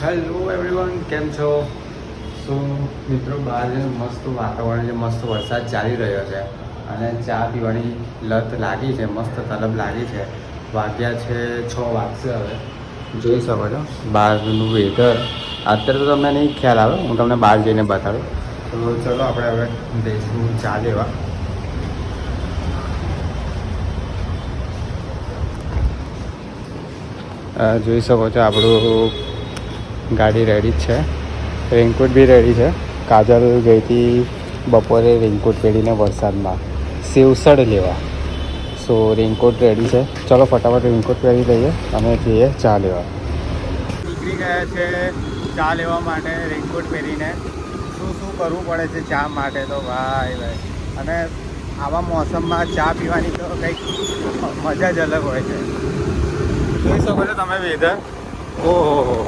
Hello everyone, કેમ છો? સો મિત્રો, બહાર મસ્ત વાતાવરણ છે, મસ્ત વરસાદ ચાલી રહ્યો છે અને ચા પીવાની લત લાગી છે, મસ્ત તલબ લાગી છે. વાગ્યા છે 6 વાગશે. હવે જોઈ શકો છો બહારનું વેધર. અત્યારે તો તમને નહીં ખ્યાલ આવે, હું તમને બહાર જઈને બતાડું. તો ચલો આપણે હવે જઈશું ચા લેવા. જોઈ શકો છો આપણું ગાડી રેડી જ છે, રેઇનકોટ બી રેડી છે. કાજલ ગઈ હતી બપોરે રેઇનકોટ પહેરીને વરસાદમાં સેવસડ લેવા. સો રેઇનકોટ રેડી છે. ચલો ફટાફટ રેઇનકોટ પહેરી લઈએ અને જઈએ ચા લેવા. નીકળી ગયા છે ચા લેવા માટે રેઇનકોટ પહેરીને. શું શું કરવું પડે છે ચા માટે તો ભાઈ. અને આવા મોસમમાં ચા પીવાની તો કંઈક મજા જ અલગ હોય છે. જોઈ શકો છો તમે વેધર. ઓહો.